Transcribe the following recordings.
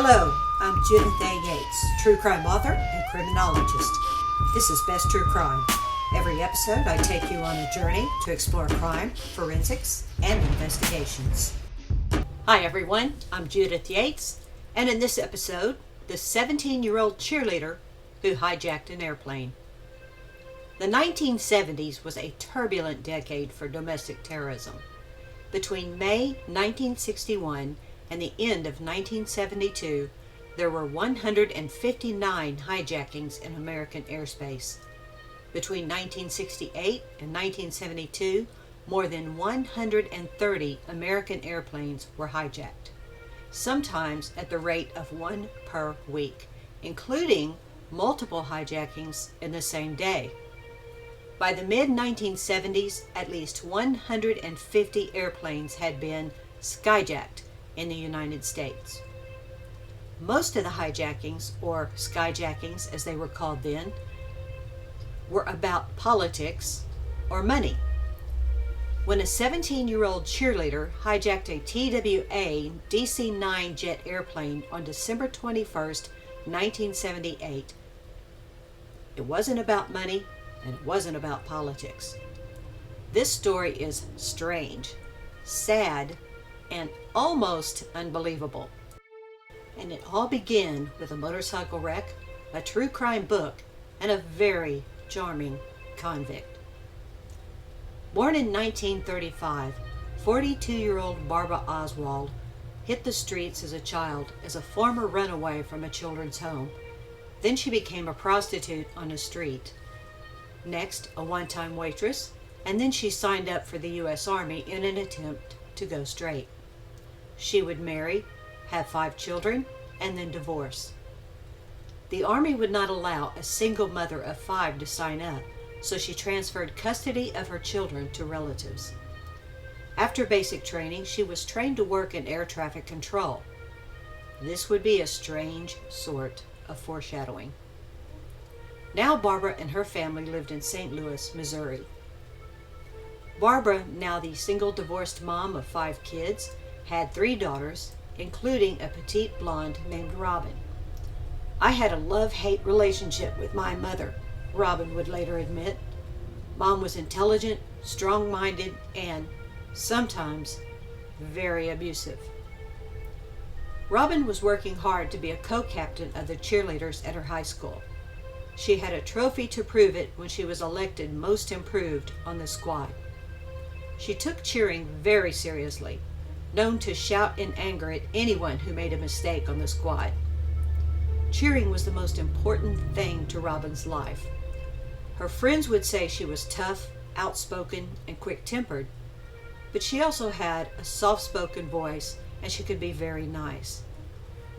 Hello, I'm Judith A. Yates, true crime author and criminologist. This is Best True Crime. Every episode, I take you on a journey to explore crime, forensics, and investigations. Hi everyone, I'm Judith Yates, and in this episode, the 17-year-old cheerleader who hijacked an airplane. The 1970s was a turbulent decade for domestic terrorism. Between May 1961 and the end of 1972, there were 159 hijackings in American airspace. Between 1968 and 1972, more than 130 American airplanes were hijacked, sometimes at the rate of one per week, including multiple hijackings in the same day. By the mid-1970s, at least 150 airplanes had been skyjacked in the United States. Most of the hijackings, or skyjackings as they were called then, were about politics or money. When a 17-year-old cheerleader hijacked a TWA DC-9 jet airplane on December 21st, 1978, it wasn't about money and it wasn't about politics. This story is strange, sad, and almost unbelievable. And it all began with a motorcycle wreck, a true crime book, and a very charming convict. Born in 1935, 42-year-old Barbara Oswald hit the streets as a child as a former runaway from a children's home. Then she became a prostitute on a street. Next, a one-time waitress, and then she signed up for the U.S. Army in an attempt to go straight. She would marry, have 5 children, and then divorce. The Army would not allow a single mother of 5 to sign up, so she transferred custody of her children to relatives. After basic training, she was trained to work in air traffic control. This would be a strange sort of foreshadowing. Now Barbara and her family lived in St. Louis, Missouri. Barbara, now the single divorced mom of 5 kids, had 3 daughters, including a petite blonde named Robin. "I had a love-hate relationship with my mother," Robin would later admit. "Mom was intelligent, strong-minded, and sometimes very abusive." Robin was working hard to be a co-captain of the cheerleaders at her high school. She had a trophy to prove it when she was elected most improved on the squad. She took cheering very seriously, known to shout in anger at anyone who made a mistake on the squad. Cheering was the most important thing to Robin's life. Her friends would say she was tough, outspoken, and quick-tempered, but she also had a soft-spoken voice and she could be very nice.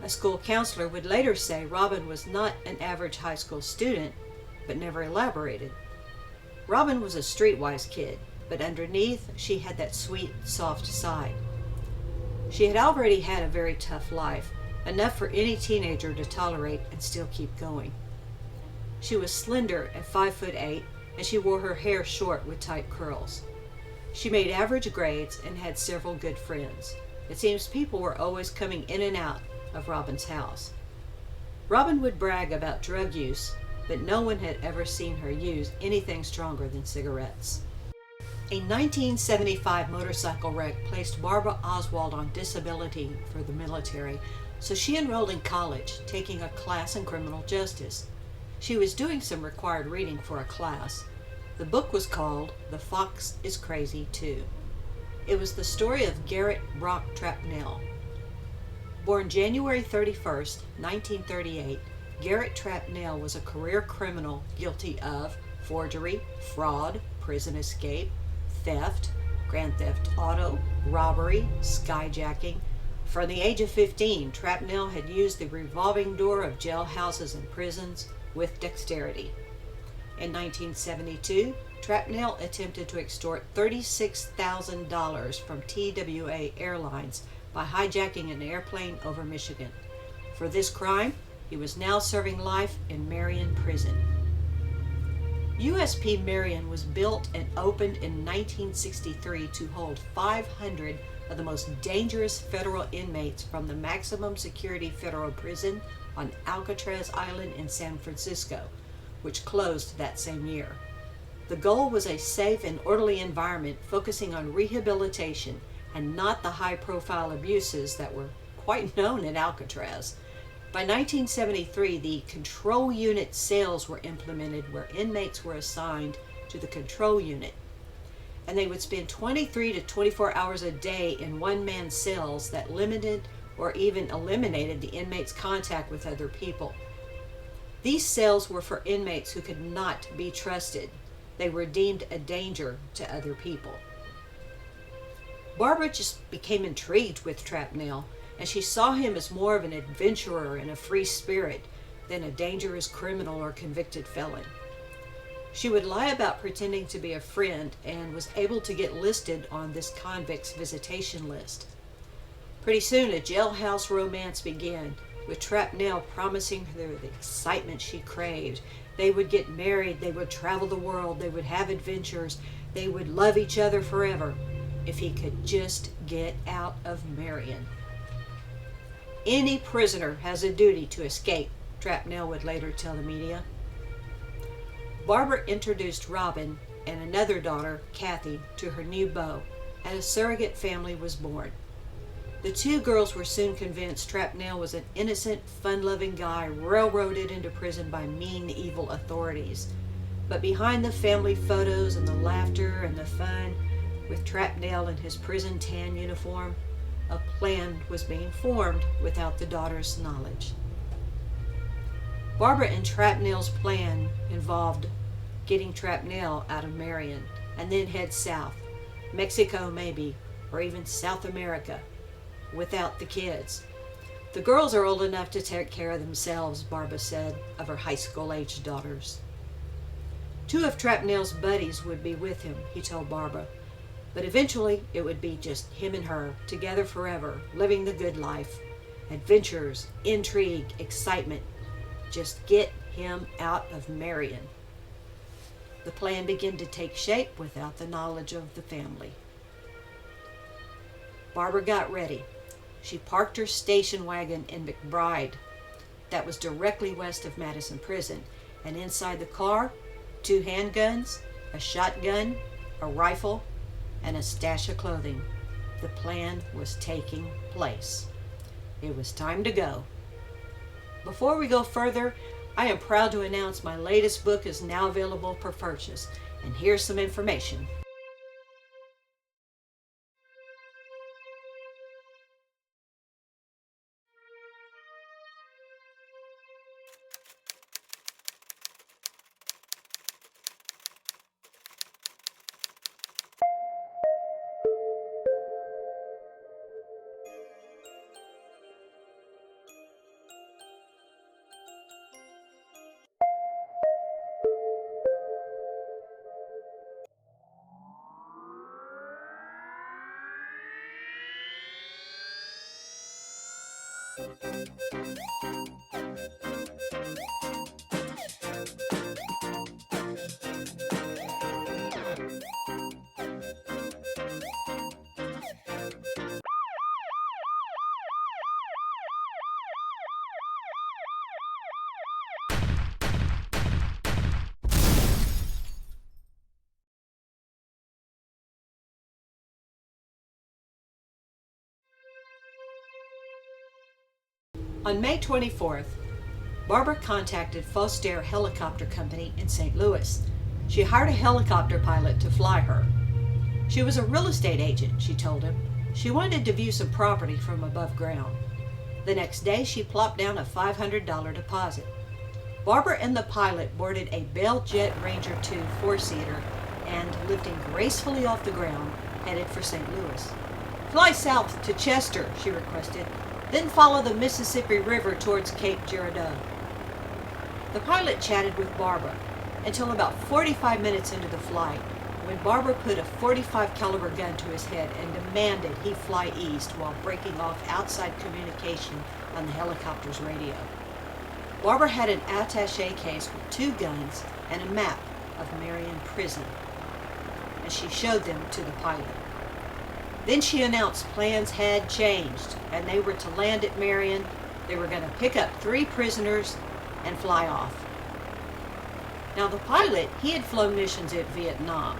A school counselor would later say Robin was not an average high school student, but never elaborated. Robin was a streetwise kid, but underneath she had that sweet, soft side. She had already had a very tough life, enough for any teenager to tolerate and still keep going. She was slender at 5'8", and she wore her hair short with tight curls. She made average grades and had several good friends. It seems people were always coming in and out of Robin's house. Robin would brag about drug use, but no one had ever seen her use anything stronger than cigarettes. A 1975 motorcycle wreck placed Barbara Oswald on disability for the military, so she enrolled in college, taking a class in criminal justice. She was doing some required reading for a class. The book was called The Fox is Crazy Too. It was the story of Garrett Brock Trapnell. Born January 31st, 1938, Garrett Trapnell was a career criminal guilty of forgery, fraud, prison escape, theft, grand theft auto, robbery, skyjacking. From the age of 15, Trapnell had used the revolving door of jailhouses and prisons with dexterity. In 1972, Trapnell attempted to extort $36,000 from TWA Airlines by hijacking an airplane over Michigan. For this crime, he was now serving life in Marion Prison. USP Marion was built and opened in 1963 to hold 500 of the most dangerous federal inmates from the maximum security federal prison on Alcatraz Island in San Francisco, which closed that same year. The goal was a safe and orderly environment focusing on rehabilitation and not the high-profile abuses that were quite known at Alcatraz. By 1973, the control unit cells were implemented where inmates were assigned to the control unit, and they would spend 23 to 24 hours a day in one-man cells that limited or even eliminated the inmates' contact with other people. These cells were for inmates who could not be trusted. They were deemed a danger to other people. Barbara just became intrigued with Trapnell, and she saw him as more of an adventurer and a free spirit than a dangerous criminal or convicted felon. She would lie about pretending to be a friend and was able to get listed on this convict's visitation list. Pretty soon, a jailhouse romance began, with Trapnell promising her the excitement she craved. They would get married, they would travel the world, they would have adventures, they would love each other forever if he could just get out of Marion. Any prisoner has a duty to escape, Trapnell would later tell the media. Barbara introduced Robin and another daughter, Kathy, to her new beau, and a surrogate family was born. The two girls were soon convinced Trapnell was an innocent, fun-loving guy railroaded into prison by mean, evil authorities. But behind the family photos and the laughter and the fun, with Trapnell in his prison tan uniform, a plan was being formed without the daughter's knowledge. Barbara and Trapnell's plan involved getting Trapnell out of Marion and then head south, Mexico maybe, or even South America, without the kids. The girls are old enough to take care of themselves, Barbara said of her high school-aged daughters. Two of Trapnell's buddies would be with him, he told Barbara, but eventually it would be just him and her, together forever, living the good life. Adventures, intrigue, excitement. Just get him out of Marion. The plan began to take shape without the knowledge of the family. Barbara got ready. She parked her station wagon in McBride, that was directly west of Madison Prison, and inside the car, 2 handguns, a shotgun, a rifle, and a stash of clothing. The plan was taking place. It was time to go. Before we go further, I am proud to announce my latest book is now available for purchase, and here's some information. On May 24th, Barbara contacted Foster Helicopter Company in St. Louis. She hired a helicopter pilot to fly her. She was a real estate agent, she told him. She wanted to view some property from above ground. The next day, she plopped down a $500 deposit. Barbara and the pilot boarded a Bell Jet Ranger 2 4-seater and, lifting gracefully off the ground, headed for St. Louis. "Fly south to Chester," she requested. "Then follow the Mississippi River towards Cape Girardeau." The pilot chatted with Barbara until about 45 minutes into the flight, when Barbara put a .45 caliber gun to his head and demanded he fly east while breaking off outside communication on the helicopter's radio. Barbara had an attaché case with 2 guns and a map of Marion Prison, and she showed them to the pilot. Then she announced plans had changed, and they were to land at Marion. They were going to pick up 3 prisoners and fly off. Now the pilot, he had flown missions in Vietnam,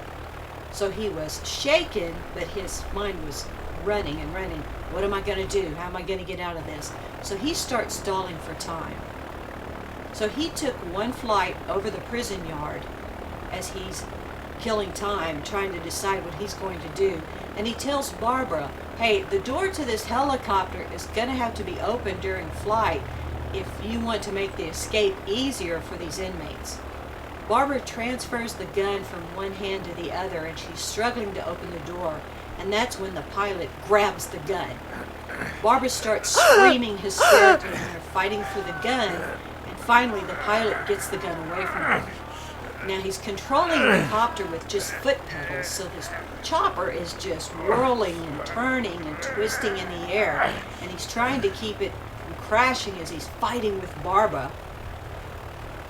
so he was shaken, but his mind was running and running. What am I going to do? How am I going to get out of this? So he starts stalling for time. So he took one flight over the prison yard as he's killing time, trying to decide what he's going to do. And he tells Barbara, hey, the door to this helicopter is going to have to be open during flight if you want to make the escape easier for these inmates. Barbara transfers the gun from one hand to the other, and she's struggling to open the door, and that's when the pilot grabs the gun. Barbara starts screaming hysterically, and they're fighting for the gun, and finally the pilot gets the gun away from her. Now he's controlling the copter with just foot pedals, so this chopper is just whirling and turning and twisting in the air, and he's trying to keep it from crashing as he's fighting with Barbara.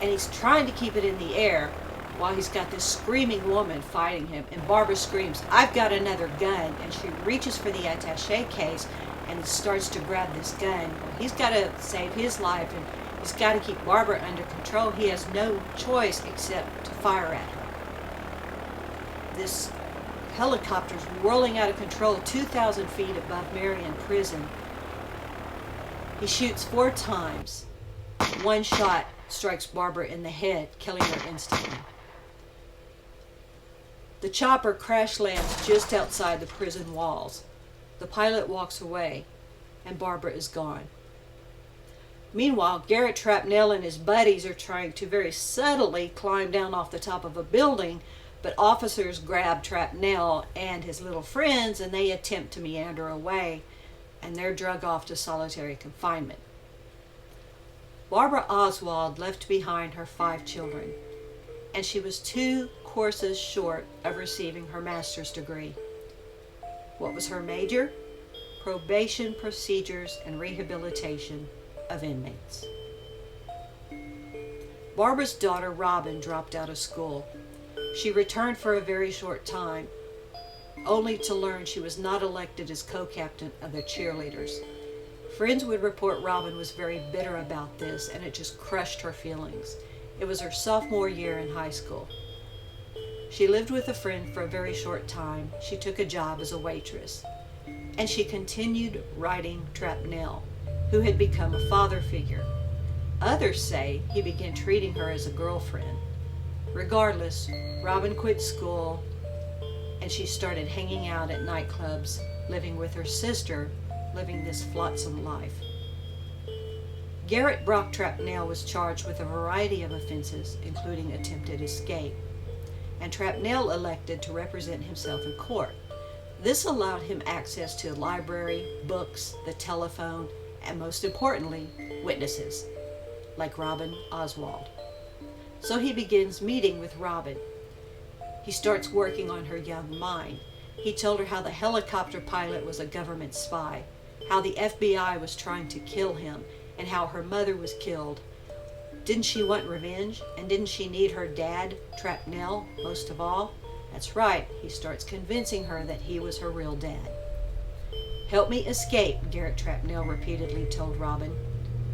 And he's trying to keep it in the air while he's got this screaming woman fighting him. And Barbara screams, I've got another gun. And she reaches for the attaché case and starts to grab this gun. He's got to save his life, and he's got to keep Barbara under control. He has no choice except to fire at her. This helicopter's whirling out of control 2,000 feet above Marion Prison. He shoots 4 times. One shot strikes Barbara in the head, killing her instantly. The chopper crash lands just outside the prison walls. The pilot walks away, and Barbara is gone. Meanwhile, Garrett Trapnell and his buddies are trying to very subtly climb down off the top of a building, but officers grab Trapnell and his little friends, and they attempt to meander away, and they're dragged off to solitary confinement. Barbara Oswald left behind her 5 children, and she was 2 courses short of receiving her master's degree. What was her major? Probation, procedures, and rehabilitation of inmates. Barbara's daughter Robin dropped out of school. She returned for a very short time, only to learn she was not elected as co-captain of the cheerleaders. Friends would report Robin was very bitter about this, and it just crushed her feelings. It was her sophomore year in high school. She lived with a friend for a very short time. She took a job as a waitress, and she continued writing Trapnell, who had become a father figure. Others say he began treating her as a girlfriend. Regardless, Robin quit school, and she started hanging out at nightclubs, living with her sister, living this flotsam life. Garrett Brock Trapnell was charged with a variety of offenses, including attempted escape, and Trapnell elected to represent himself in court. This allowed him access to a library, books, the telephone, and most importantly, witnesses, like Robin Oswald. So he begins meeting with Robin. He starts working on her young mind. He told her how the helicopter pilot was a government spy, how the FBI was trying to kill him, and how her mother was killed. Didn't she want revenge? And didn't she need her dad, Trapnell, most of all? That's right, he starts convincing her that he was her real dad. Help me escape, Garrett Trapnell repeatedly told Robin,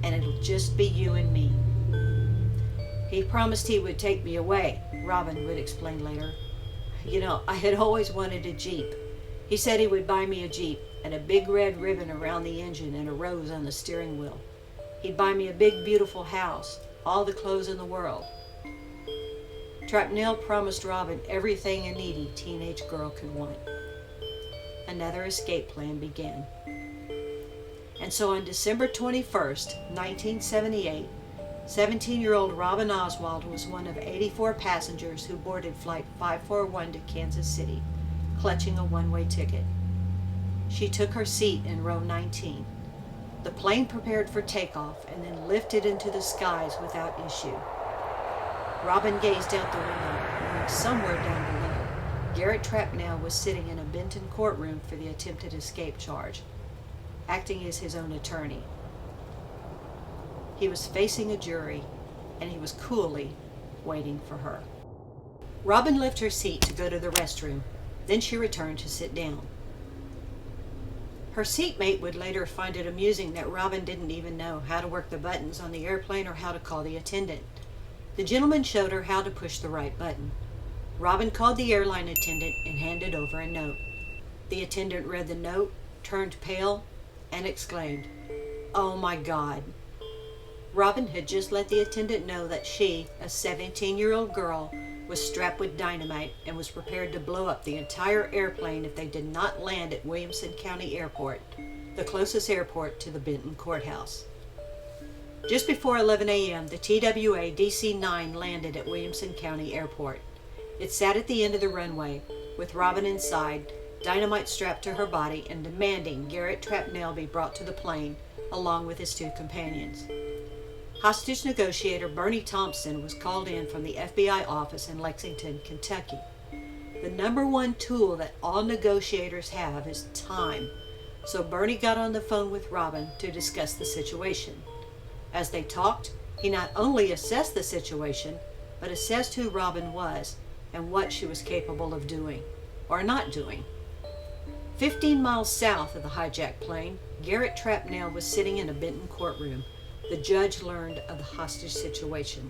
and it'll just be you and me. He promised he would take me away, Robin would explain later. You know, I had always wanted a Jeep. He said he would buy me a Jeep and a big red ribbon around the engine and a rose on the steering wheel. He'd buy me a big, beautiful house, all the clothes in the world. Trapnell promised Robin everything a needy teenage girl could want. Another escape plan began. And so on December 21st, 1978, 17-year-old Robin Oswald was one of 84 passengers who boarded Flight 541 to Kansas City, clutching a one-way ticket. She took her seat in row 19. The plane prepared for takeoff and then lifted into the skies without issue. Robin gazed out the window, knowing somewhere down below, Garrett Trapnell was sitting in a Benton courtroom for the attempted escape charge, acting as his own attorney. He was facing a jury, and he was coolly waiting for her. Robin left her seat to go to the restroom. Then she returned to sit down. Her seatmate would later find it amusing that Robin didn't even know how to work the buttons on the airplane or how to call the attendant. The gentleman showed her how to push the right button. Robin called the airline attendant and handed over a note. The attendant read the note, turned pale, and exclaimed, "Oh my God." Robin had just let the attendant know that she, a 17-year-old girl, was strapped with dynamite and was prepared to blow up the entire airplane if they did not land at Williamson County Airport, the closest airport to the Benton courthouse. Just before 11 a.m., the TWA DC-9 landed at Williamson County Airport. It sat at the end of the runway, with Robin inside, dynamite strapped to her body and demanding Garrett Trapnell be brought to the plane, along with his two companions. Hostage negotiator Bernie Thompson was called in from the FBI office in Lexington, Kentucky. The number one tool that all negotiators have is time, so Bernie got on the phone with Robin to discuss the situation. As they talked, he not only assessed the situation, but assessed who Robin was and what she was capable of doing, or not doing. 15 miles south of the hijacked plane, Garrett Trapnell was sitting in a Benton courtroom. The judge learned of the hostage situation.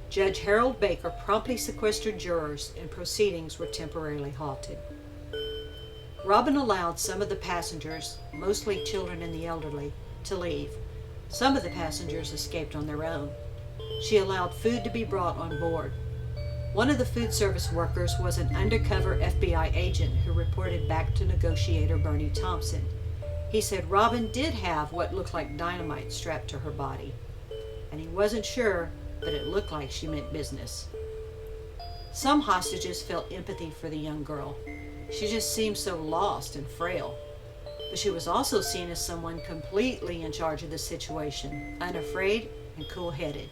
Judge Harold Baker promptly sequestered jurors and proceedings were temporarily halted. Robin allowed some of the passengers, mostly children and the elderly, to leave. Some of the passengers escaped on their own. She allowed food to be brought on board. One of the food service workers was an undercover FBI agent who reported back to negotiator Bernie Thompson. He said Robin did have what looked like dynamite strapped to her body, and he wasn't sure, but it looked like she meant business. Some hostages felt empathy for the young girl. She just seemed so lost and frail. But she was also seen as someone completely in charge of the situation, unafraid and cool-headed.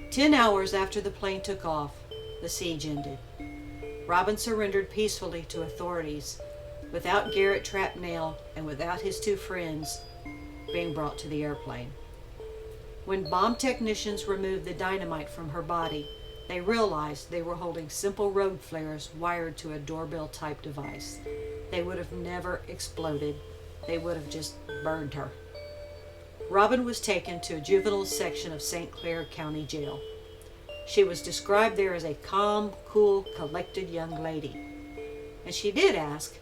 10 hours after the plane took off, the siege ended. Robin surrendered peacefully to authorities, without Garrett Trapnell and without his two friends being brought to the airplane. When bomb technicians removed the dynamite from her body, they realized they were holding simple road flares wired to a doorbell-type device. They would have never exploded. They would have just burned her. Robin was taken to a juvenile section of St. Clair County Jail. She was described there as a calm, cool, collected young lady. And she did ask,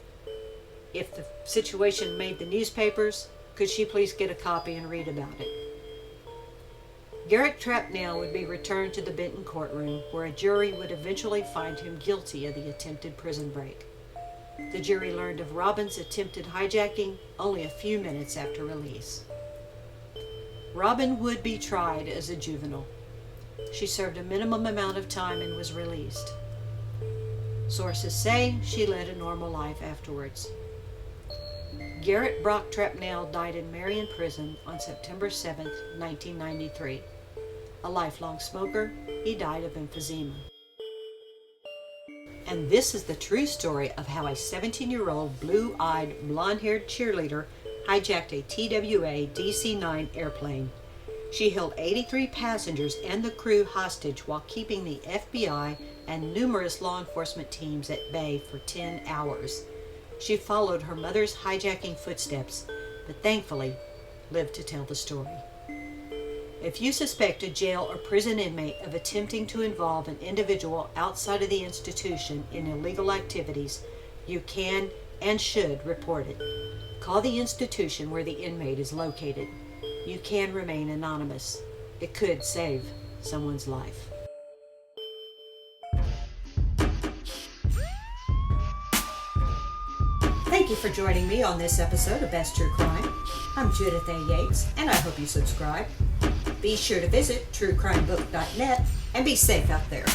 if the situation made the newspapers, could she please get a copy and read about it? Garrett Trapnell would be returned to the Benton courtroom, where a jury would eventually find him guilty of the attempted prison break. The jury learned of Robin's attempted hijacking only a few minutes after release. Robin would be tried as a juvenile. She served a minimum amount of time and was released. Sources say she led a normal life afterwards. Garrett Brock Trapnell died in Marion Prison on September 7, 1993. A lifelong smoker, he died of emphysema. And this is the true story of how a 17-year-old blue-eyed, blonde-haired cheerleader hijacked a TWA DC-9 airplane. She held 83 passengers and the crew hostage while keeping the FBI and numerous law enforcement teams at bay for 10 hours. She followed her mother's hijacking footsteps, but thankfully lived to tell the story. If you suspect a jail or prison inmate of attempting to involve an individual outside of the institution in illegal activities, you can and should report it. Call the institution where the inmate is located. You can remain anonymous. It could save someone's life. Thank you for joining me on this episode of Best True Crime. I'm Judith A. Yates, and I hope you subscribe. Be sure to visit truecrimebook.net and be safe out there.